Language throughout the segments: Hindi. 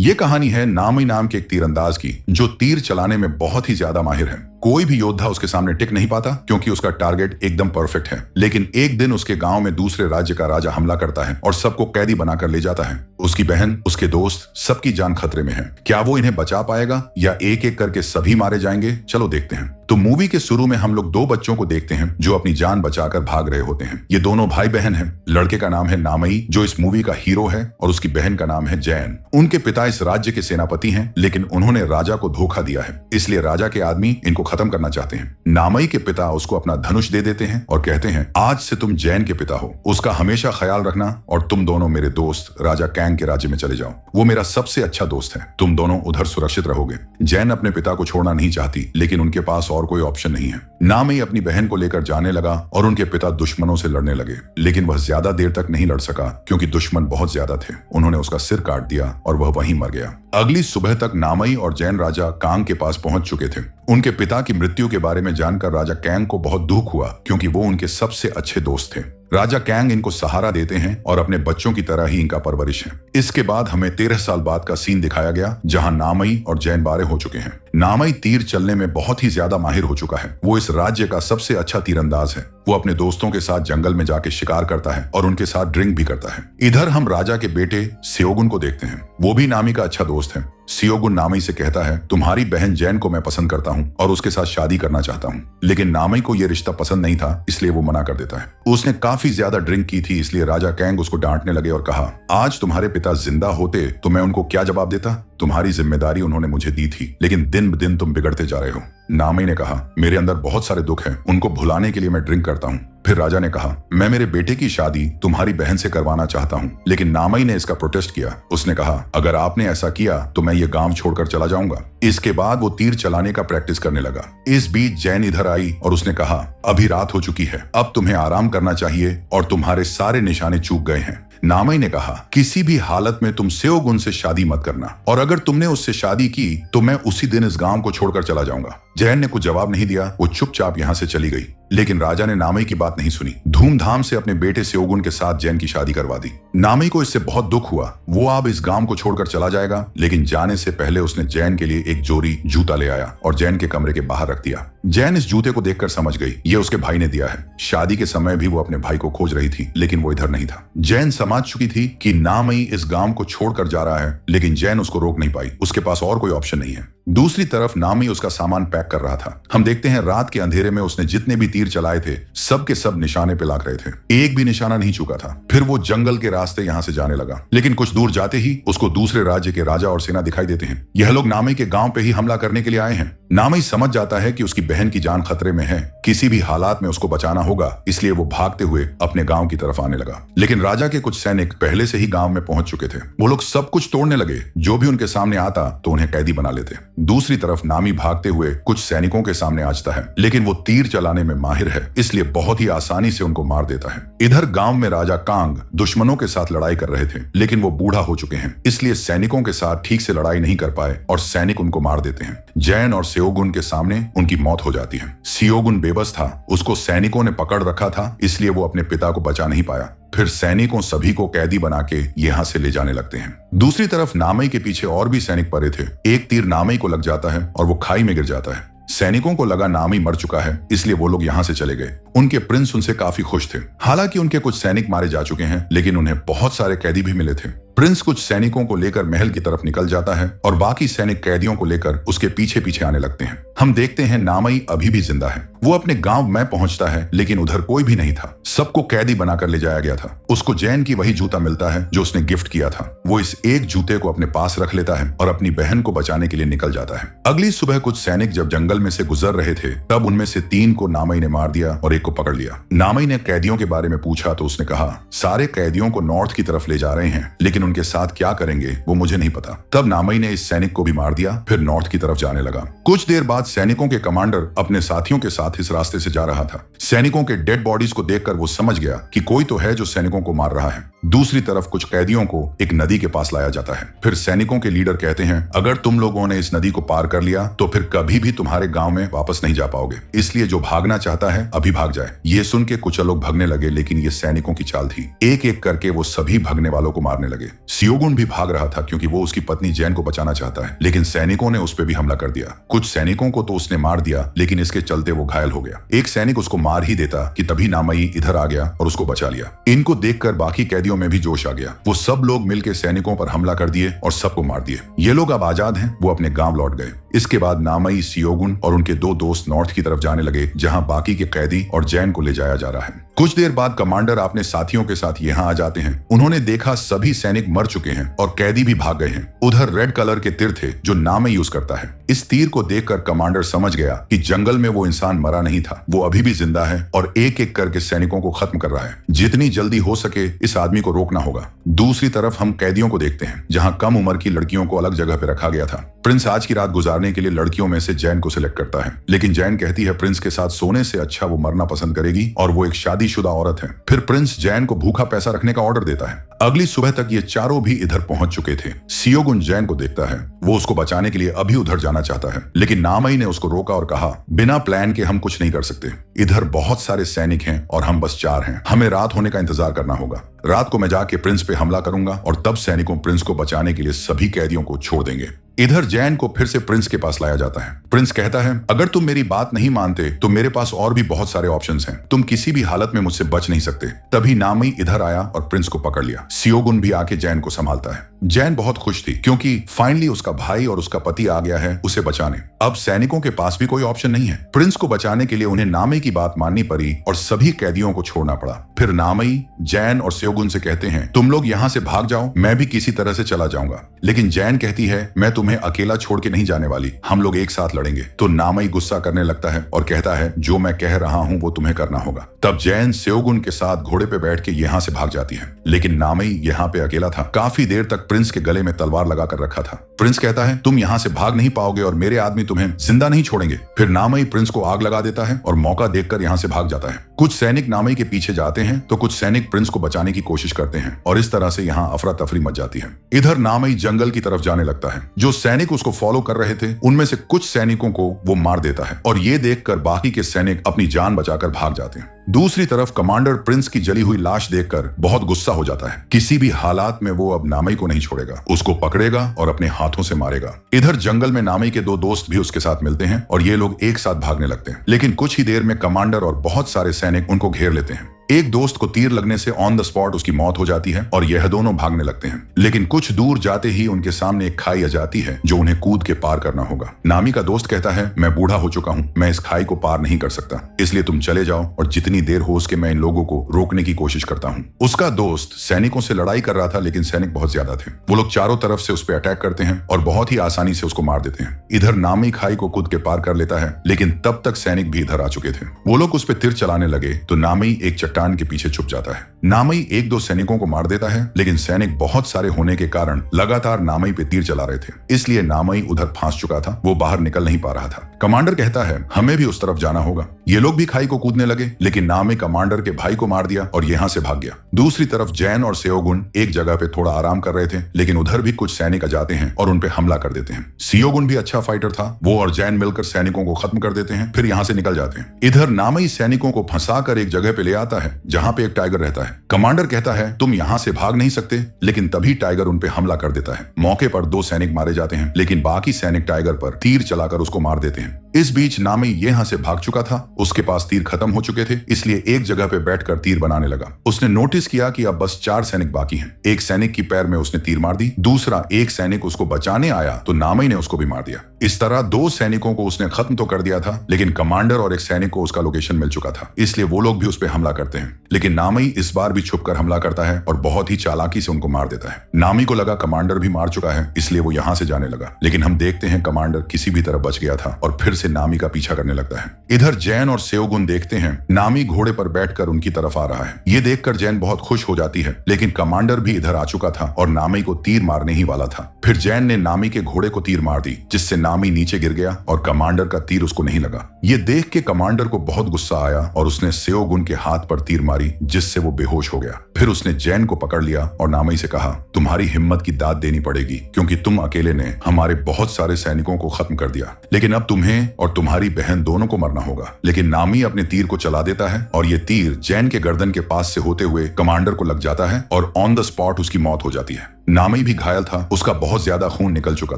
ये कहानी है नामई नाम के एक तीरंदाज की, जो तीर चलाने में बहुत ही ज्यादा माहिर है। कोई भी योद्धा उसके सामने टिक नहीं पाता क्योंकि उसका टारगेट एकदम परफेक्ट है। लेकिन एक दिन उसके गांव में दूसरे राज्य का राजा हमला करता है और सबको कैदी बनाकर ले जाता है। उसकी बहन, उसके दोस्त, सबकी जान खतरे में है। क्या वो इन्हें बचा पाएगा या एक एक करके सभी मारे जाएंगे? चलो देखते हैं। तो मूवी के शुरू में हम लोग दो बच्चों को देखते हैं जो अपनी जान बचाकर भाग रहे होते हैं। ये दोनों भाई बहन हैं। लड़के का नाम है नामई, जो इस मूवी का हीरो है, और उसकी बहन का नाम है जैन। उनके पिता इस राज्य के सेनापति हैं, लेकिन उन्होंने राजा को धोखा दिया है, इसलिए राजा के आदमी इनको खत्म करना चाहते हैं। नामई के पिता उसको अपना धनुष दे देते हैं और कहते हैं, आज से तुम जैन के पिता हो, उसका हमेशा ख्याल रखना और तुम दोनों मेरे दोस्त राजा कैंग के राज्य में चले जाओ। वो मेरा सबसे अच्छा दोस्त है, तुम दोनों उधर सुरक्षित रहोगे। जैन अपने पिता को छोड़ना नहीं चाहती, लेकिन उनके पास और कोई ऑप्शन नहीं है। नामई अपनी बहन को लेकर जाने लगा और उनके पिता दुश्मनों से लड़ने लगे, लेकिन वह ज्यादा देर तक नहीं लड़ सका क्योंकि दुश्मन बहुत ज्यादा थे। उन्होंने उसका सिर काट दिया और वह वहीं मर गया। अगली सुबह तक नामई और जैन राजा कांग के पास पहुंच चुके थे। उनके पिता की मृत्यु के बारे में जानकर राजा कैंग को बहुत दुख हुआ क्योंकि वो उनके सबसे अच्छे दोस्त थे। राजा कैंग इनको सहारा देते हैं और अपने बच्चों की तरह ही इनका परवरिश है। इसके बाद हमें 13 साल बाद का सीन दिखाया गया जहां नामई और जैन बारे हो चुके हैं। नामई तीर चलने में बहुत ही ज्यादा माहिर हो चुका है। वो इस राज्य का सबसे अच्छा तीरंदाज है। वो अपने दोस्तों के साथ जंगल में जाके शिकार करता है और उनके साथ ड्रिंक भी करता है। इधर हम राजा के बेटे सियोगुन को देखते हैं। वो भी नामी का अच्छा दोस्त है। सियोगुन नामई से कहता है, तुम्हारी बहन जैन को मैं पसंद करता हूँ और उसके साथ शादी करना चाहता हूँ। लेकिन नामई को यह रिश्ता पसंद नहीं था, इसलिए वो मना कर देता है। उसने काफी ज्यादा ड्रिंक की थी, इसलिए राजा कैंग उसको डांटने लगे और कहा, आज तुम्हारे पिता जिंदा होते तो मैं उनको क्या जवाब देता? तुम्हारी जिम्मेदारी उन्होंने मुझे दी थी, लेकिन दिन ब दिन तुम बिगड़ते जा रहे हो। नामई ने कहा, मेरे अंदर बहुत सारे दुख हैं, उनको भुलाने के लिए मैं ड्रिंक करता हूँ। फिर राजा ने कहा, मैं मेरे बेटे की शादी तुम्हारी बहन से करवाना चाहता हूँ। लेकिन नामई ने इसका प्रोटेस्ट किया। उसने कहा, अगर आपने ऐसा किया तो मैं ये गांव छोड़कर चला जाऊंगा। इसके बाद वो तीर चलाने का प्रैक्टिस करने लगा। इस बीच जैन इधर आई और उसने कहा, अभी रात हो चुकी है, अब तुम्हें आराम करना चाहिए और तुम्हारे सारे निशाने चूक गए हैं। नामई ने कहा, किसी भी हालत में तुम सियोगुन से शादी मत करना, और अगर तुमने उससे शादी की तो मैं उसी दिन इस गांव को छोड़कर चला जाऊंगा। जैन ने कुछ जवाब नहीं दिया, वो चुपचाप यहाँ से चली गई। लेकिन राजा ने नामई की बात नहीं सुनी। धूमधाम से अपने बेटे सियोगुन के साथ जैन की शादी करवा दी। नामई को इससे बहुत दुख हुआ। वो अब इस गांव को छोड़कर चला जाएगा, लेकिन जाने से पहले उसने जैन के लिए एक जोड़ी जूता ले आया और जैन के कमरे के बाहर रख दिया। जैन इस जूते को देखकर समझ गई, ये उसके भाई ने दिया है। शादी के समय भी वो अपने भाई को खोज रही थी, लेकिन वो इधर नहीं था। जैन समझ चुकी थी कि नामई इस गांव को छोड़कर जा रहा है, लेकिन जैन उसको रोक नहीं पाई। उसके पास और कोई ऑप्शन नहीं है। दूसरी तरफ नामई उसका सामान पैक कर रहा था। हम देखते हैं रात के अंधेरे में उसने जितने भी तीर चलाए थे, सब के सब निशाने पे लाग रहे थे। एक भी निशाना नहीं चुका था। फिर वो जंगल के रास्ते यहाँ से जाने लगा, लेकिन कुछ दूर जाते ही उसको दूसरे राज्य के राजा और सेना दिखाई देते हैं। यह लोग नामई के गांव पे ही हमला करने के लिए आए हैं। नामई समझ जाता है कि उसकी बहन की जान खतरे में है, किसी भी हालात में उसको बचाना होगा, इसलिए वो भागते हुए अपने गांव की तरफ आने लगा। लेकिन राजा के कुछ सैनिक पहले से ही गांव में पहुंच चुके थे। वो लोग सब कुछ तोड़ने लगे, जो भी उनके सामने आता तो उन्हें कैदी बना लेते। दूसरी तरफ नामी भागते हुए कुछ सैनिकों के सामने आजता है, लेकिन वो तीर चलाने में माहिर है, इसलिए बहुत ही आसानी से उनको मार देता है। इधर गांव में राजा कांग दुश्मनों के साथ लड़ाई कर रहे थे, लेकिन वो बूढ़ा हो चुके हैं, इसलिए सैनिकों के साथ ठीक से लड़ाई नहीं कर पाए और सैनिक उनको मार देते हैं। जैन और सियोगुन के सामने उनकी मौत हो जाती है। सियोगुन बेबस था, उसको सैनिकों ने पकड़ रखा था, इसलिए वो अपने पिता को बचा नहीं पाया। फिर सैनिकों सभी को कैदी बना के यहाँ से ले जाने लगते हैं। दूसरी तरफ नामई के पीछे और भी सैनिक पड़े थे। एक तीर नामई को लग जाता है और वो खाई में गिर जाता है। सैनिकों को लगा नामई मर चुका है, इसलिए वो लोग यहाँ से चले गए। उनके प्रिंस उनसे काफी खुश थे। हालांकि उनके कुछ सैनिक मारे जा चुके हैं, लेकिन उन्हें बहुत सारे कैदी भी मिले थे। प्रिंस कुछ सैनिकों को लेकर महल की तरफ निकल जाता है और बाकी सैनिक कैदियों को लेकर उसके पीछे पीछे आने लगते हैं। हम देखते हैं नामई अभी भी जिंदा है। वो अपने गांव में पहुंचता है, लेकिन उधर कोई भी नहीं था। सबको कैदी बनाकर ले जाया गया था। उसको जैन की वही जूता मिलता है जो उसने गिफ्ट किया था। वो इस एक जूते को अपने पास रख लेता है और अपनी बहन को बचाने के लिए निकल जाता है। अगली सुबह कुछ सैनिक जब जंगल में से गुजर रहे थे, तब उनमें से 3 को नामई ने मार दिया और एक को पकड़ लिया। नामई ने कैदियों के बारे में पूछा तो उसने कहा, सारे कैदियों को नॉर्थ की तरफ ले जा रहे हैं, लेकिन उनके साथ क्या करेंगे वो मुझे नहीं पता। तब नामई ने इस सैनिक को भी मार दिया, फिर नॉर्थ की तरफ जाने लगा। कुछ देर बाद सैनिकों के कमांडर अपने साथियों के साथ इस रास्ते से जा रहा था। सैनिकों के डेड बॉडीज को देखकर वो समझ गया कि कोई तो है जो सैनिकों को मार रहा है। दूसरी तरफ कुछ कैदियों को एक नदी के पास लाया जाता है। फिर सैनिकों के लीडर कहते हैं, अगर तुम लोगों ने इस नदी को पार कर लिया तो फिर कभी भी तुम्हारे गांव में वापस नहीं जा पाओगे, इसलिए जो भागना चाहता है अभी भाग जाए। ये सुन के कुछ लोग भागने लगे, लेकिन ये सैनिकों की चाल थी। एक एक करके वो सभी भागने वालों को मारने लगे। सियोगुन भी भाग रहा था क्योंकि वो उसकी पत्नी जैन को बचाना चाहता है, लेकिन सैनिकों ने उस पर भी हमला कर दिया। कुछ सैनिकों को तो उसने मार दिया, लेकिन इसके चलते वो घायल हो गया। एक सैनिक उसको मार ही देता कि तभी नामई इधर आ गया और उसको बचा लिया। इनको देखकर बाकी कैदियों में भी जोश आ गया। वो सब लोग मिलकर सैनिकों पर हमला कर दिए और सबको मार दिए। ये लोग अब आजाद हैं, वो अपने गांव लौट गए। इसके बाद नामई, सियोगुन और उनके दो दोस्त नॉर्थ की तरफ जाने लगे, जहां बाकी के कैदी और जैन को ले जाया जा रहा है। कुछ देर बाद कमांडर अपने साथियों के साथ यहाँ आ जाते हैं। उन्होंने देखा सभी सैनिक मर चुके हैं और कैदी भी भाग गए हैं। उधर रेड कलर के तीर थे जो नामई यूज करता है। इस तीर को देखकर कमांडर समझ गया कि जंगल में वो इंसान मरा नहीं था, वो अभी भी जिंदा है और एक एक करके सैनिकों को खत्म कर रहा है। जितनी जल्दी हो सके इस आदमी को रोकना होगा। दूसरी तरफ हम कैदियों को देखते हैं, जहां कम उम्र की लड़कियों को अलग जगह पे रखा गया था। प्रिंस आज की रात गुजारने के लिए लड़कियों में से जैन को सिलेक्ट करता है, लेकिन जैन कहती है प्रिंस के साथ सोने से अच्छा वो मरना पसंद करेगी और वो एक शादीशुदा औरत है। फिर प्रिंस जैन को भूखा पैसा रखने का ऑर्डर देता है। अगली सुबह तक ये चारों भी इधर पहुंच चुके थे। सियोगुन जैन को देखता है, वो उसको बचाने के लिए अभी उधर जाना चाहता है, लेकिन नामई ने उसको रोका और कहा बिना प्लान के हम कुछ नहीं कर सकते। इधर बहुत सारे सैनिक हैं और हम बस 4 हैं। हमें रात होने का इंतजार करना होगा। रात को मैं जाके प्रिंस पे हमला करूंगा और तब सैनिकों प्रिंस को बचाने के लिए सभी कैदियों को छोड़ देंगे। इधर जैन को फिर से प्रिंस के पास लाया जाता है। प्रिंस कहता है अगर तुम मेरी बात नहीं मानते तो मेरे पास और भी बहुत सारे ऑप्शंस हैं। तुम किसी भी हालत में मुझसे बच नहीं सकते। तभी नामई इधर आया और प्रिंस को पकड़ लिया। सियोगुन भी आके जैन को संभालता है। जैन बहुत खुश थी क्योंकि फाइनली उसका भाई और उसका पति आ गया है उसे बचाने। अब सैनिकों के पास भी कोई ऑप्शन नहीं है। प्रिंस को बचाने के लिए उन्हें नामई की बात माननी पड़ी और सभी कैदियों को छोड़ना पड़ा। फिर नामई जैन और सियोगुन से कहते हैं तुम लोग यहाँ से भाग जाओ, मैं भी किसी तरह से चला जाऊंगा। लेकिन जैन कहती है मैं तुम्हें अकेला छोड़ के नहीं जाने वाली, हम लोग एक साथ लड़ेंगे। तो नामई गुस्सा करने लगता है और कहता है जो मैं कह रहा हूँ वो तुम्हें करना होगा। तब जैन सियोगुन के साथ घोड़े पे बैठ के यहाँ से भाग जाती है, लेकिन नामई यहाँ पे अकेला था। काफी देर तक प्रिंस के गले में तलवार लगा कर रखा था। प्रिंस कहता है तुम यहाँ से भाग नहीं पाओगे और मेरे आदमी तुम्हें जिंदा नहीं छोड़ेंगे। फिर नामई प्रिंस को आग लगा देता है और मौका देखकर यहाँ से भाग जाता है। कुछ सैनिक नामई के पीछे जाते हैं तो कुछ सैनिक प्रिंस को बचाने की कोशिश करते हैं और इस तरह से यहाँ अफरा तफरी मच जाती है। इधर नामई जंगल की तरफ जाने लगता है। जो सैनिक उसको फॉलो कर रहे थे उनमें से कुछ सैनिकों को वो मार देता है और ये देखकर बाकी के सैनिक अपनी जान बचाकर भाग जाते हैं। दूसरी तरफ कमांडर प्रिंस की जली हुई लाश देखकर बहुत गुस्सा हो जाता है। किसी भी हालात में वो अब नामई को नहीं छोड़ेगा, उसको पकड़ेगा और अपने हाथों से मारेगा। इधर जंगल में नामई के 2 दोस्त भी उसके साथ मिलते हैं और ये लोग एक साथ भागने लगते हैं, लेकिन कुछ ही देर में कमांडर और बहुत सारे सैनिक उनको घेर लेते हैं। एक दोस्त को तीर लगने से ऑन द स्पॉट उसकी मौत हो जाती है और यह दोनों भागने लगते हैं, लेकिन कुछ दूर जाते ही उनके सामने एक खाई आ जाती है जो उन्हें कूद के पार करना होगा। नामी का दोस्त कहता है मैं बूढ़ा हो चुका हूँ, मैं इस खाई को पार नहीं कर सकता, इसलिए तुम चले जाओ और जितनी देर हो उसके मैं इन लोगों को रोकने की कोशिश करता हूँ। उसका दोस्त सैनिकों से लड़ाई कर रहा था, लेकिन सैनिक बहुत ज्यादा थे। वो लोग चारों तरफ से उस पर अटैक करते हैं और बहुत ही आसानी से उसको मार देते हैं। इधर नामी खाई को कूद के पार कर लेता है, लेकिन तब तक सैनिक भी इधर आ चुके थे। वो लोग उस पर तीर चलाने लगे तो नामी एक चट्टान के पीछे छुप जाता है। नामई 1-2 सैनिकों को मार देता है, लेकिन सैनिक बहुत सारे होने के कारण लगातार नामई पे तीर चला रहे थे, इसलिए नामई उधर फांस चुका था, वो बाहर निकल नहीं पा रहा था। कमांडर कहता है हमें भी उस तरफ जाना होगा। ये लोग भी खाई को कूदने लगे, लेकिन नामई कमांडर के भाई को मार दिया और यहाँ से भाग गया। दूसरी तरफ जैन और सियोगुन एक जगह पे थोड़ा आराम कर रहे थे, लेकिन उधर भी कुछ सैनिक आ जाते हैं और उन पे हमला कर देते हैं। सियोगुन भी अच्छा फाइटर था, वो और जैन मिलकर सैनिकों को खत्म कर देते हैं, फिर यहाँ से निकल जाते हैं। इधर नामई सैनिकों को फंसाकर एक जगह पे ले आता है जहाँ पे एक टाइगर रहता है। कमांडर कहता है तुम यहाँ से भाग नहीं सकते, लेकिन तभी टाइगर उन पे हमला कर देता है। मौके पर 2 सैनिक मारे जाते हैं, लेकिन बाकी सैनिक टाइगर पर तीर चलाकर उसको मार देते हैं। इस बीच नामी यहाँ से भाग चुका था, उसके पास तीर खत्म हो चुके थे, इसलिए एक जगह पे बैठकर तीर बनाने लगा। उसने नोटिस किया कि अब बस 4 सैनिक बाकी हैं। एक सैनिक की पैर में उसने तीर मार दी, दूसरा एक सैनिक उसको बचाने आया तो नामी ने उसको भी मार दिया। इस तरह 2 सैनिकों को उसने खत्म तो कर दिया था, लेकिन कमांडर और एक सैनिक को उसका लोकेशन मिल चुका था, इसलिए वो लोग भी उस पर हमला करते हैं। लेकिन नामी इस बार भी छुपकर हमला करता है और बहुत ही चालाकी से उनको मार देता है। नामी को लगा कमांडर भी मार चुका है, इसलिए वो यहाँ से जाने लगा, लेकिन हम देखते हैं कमांडर किसी भी तरह बच गया था और फिर से नामी का पीछा करने लगता है। इधर जैन और सियोगुन देखते हैं नामी घोड़े पर बैठकर उनकी तरफ आ रहा है। ये देखकर जैन बहुत खुश हो जाती है, लेकिन कमांडर भी इधर आ चुका था और नामी को तीर मारने ही वाला था। फिर जैन ने नामी के घोड़े को तीर मार दी, जिससे नामी नीचे गिर गया और कमांडर का तीर उसको नहीं लगा। ये देख के कमांडर को बहुत गुस्सा आया और उसने सियोगुन के हाथ पर तीर मारी, जिससे वो बेहोश हो गया। फिर उसने जैन को पकड़ लिया और नामई से कहा तुम्हारी हिम्मत की दाद देनी पड़ेगी, क्योंकि तुम अकेले ने हमारे बहुत सारे सैनिकों को खत्म कर दिया, लेकिन अब तुम्हें और तुम्हारी बहन दोनों को मरना होगा। लेकिन नामी अपने तीर को चला देता है और ये तीर जैन के गर्दन के पास से होते हुए कमांडर को लग जाता है और ऑन द स्पॉट उसकी मौत हो जाती है। नामी भी घायल था, उसका बहुत ज्यादा खून निकल चुका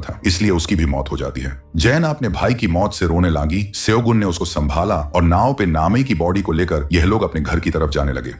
था, इसलिए उसकी भी मौत हो जाती है। जैन अपने भाई की मौत से रोने लगी। सेओगुन ने उसको संभाला और नाव पे नामी की बॉडी को लेकर यह लोग अपने घर की तरफ जाने लगे।